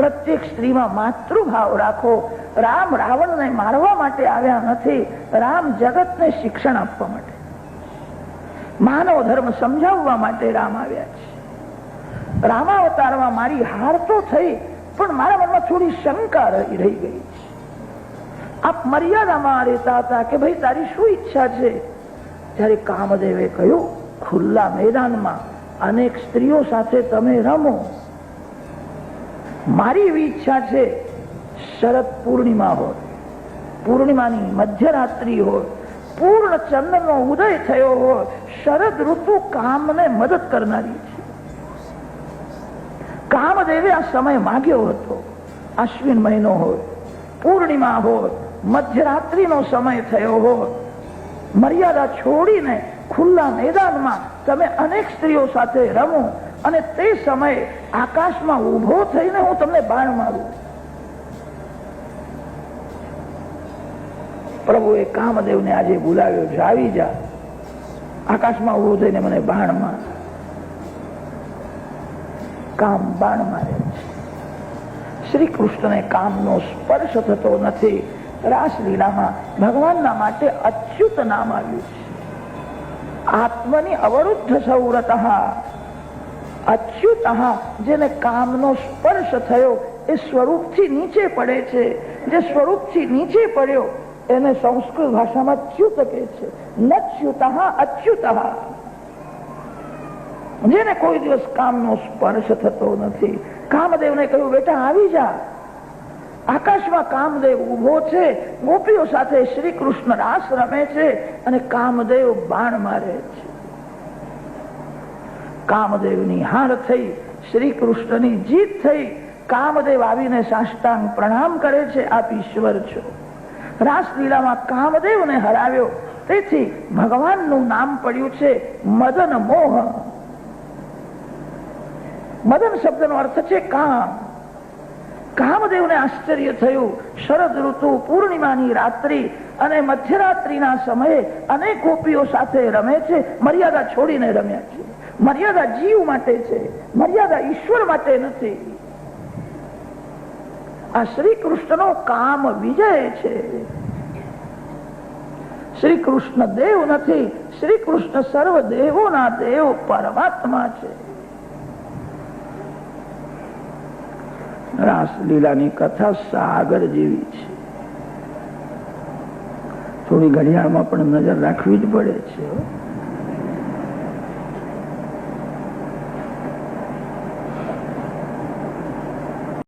પ્રત્યેક સ્ત્રીમાં માતૃભાવ રાખો. રામ રાવણને મારવા માટે આવ્યા નથી, રામ જગતને શિક્ષણ આપવા માટે, માનવ ધર્મ સમજાવવા માટે રામ આવ્યા છે. રામાવતારમાં મારી હાર તો થઈ, પણ મારા મનમાં થોડી શંકા રહી ગઈ છે. આપ મર્યાદામાં રહેતા હતા કે ભાઈ તારી શું ઈચ્છા છે? જ્યારે કામદેવે કહ્યું ખુલ્લા મેદાનમાં અનેક સ્ત્રીઓ સાથે તમે રમો, મારી એવી ઈચ્છા છે શરદ પૂર્ણિમા હોય, પૂર્ણિમાની મધ્યરાત્રિ હોય, પૂર્ણ ચંદ્રનો ઉદય થયો હોય, શરદ ઋતુ કામને મદદ કરનારી છે. કામદેવે આ સમય માગ્યો હતો. અશ્વિન મહિનો હોય, પૂર્ણિમા હોય, મધ્યરાત્રિનો સમય થયો હોય, મર્યાદા છોડીને ખુલ્લા મેદાનમાં તમે અનેક સ્ત્રીઓ સાથે રમો અને તે સમયે આકાશમાં ઉભો થઈને હું તમને બાણ મારું. પ્રભુએ કામદેવને આજે બોલાવ્યો છે, આવી જા, આકાશમાં ઉભો થઈને મને બાણ માર. કામ બાણ મારે છે. શ્રી કૃષ્ણને કામનો સ્પર્શ થતો નથી. રાસલીલામાં ભગવાનના માટે અચ્યુત નામ આવ્યું છે. આત્મની અવરુદ્ધ સૌરત, અચ્યુત, જેને કામનો સ્પર્શ થયો એ સ્વરૂપથી નીચે પડે છે. જે સ્વરૂપથી નીચે પડ્યો એને સંસ્કૃત ભાષામાં ચ્યુત કહે છે. નચ્યુત અચ્યુત, જેને કોઈ દિવસ કામનો સ્પર્શ થતો નથી. કામદેવને કહ્યું બેટા આવી જા. આકાશમાં કામદેવ ઉભો છે, ગોપીઓ સાથે શ્રી કૃષ્ણ રાસ રમે છે અને કામદેવ બાણ મારે છે. કામદેવની હાર થઈ, શ્રી કૃષ્ણની જીત થઈ. કામદેવ આવીને સાષ્ટાંગ પ્રણામ કરે છે, આપ ઈશ્વર છો. રાસલીલામાં કામદેવને હરાવ્યો, તેથી ભગવાનનું નામ પડ્યું છે મદન મોહ. મદન શબ્દનો અર્થ છે કામ. કામદેવને આશ્ચર્ય થયું. શરદ ઋતુ, પૂર્ણિમાની રાત્રિ અને મધ્યરાત્રિના સમયે અનેક ગોપીઓ સાથે રમે છે. મર્યાદા છોડીને રમ્યા છે. મર્યાદા જીવ માટે છે, મર્યાદા ઈશ્વર માટે નથી. આ શ્રી કૃષ્ણનો કામ વિજય છે. શ્રી કૃષ્ણ દેવ નથી, શ્રી કૃષ્ણ સર્વ દેવોના દેવ પરમાત્મા છે. રાસલીલાની કથા સાગર જેવી છે. થોડી ઘડિયાળમાં પણ નજર રાખવી જ પડે છે.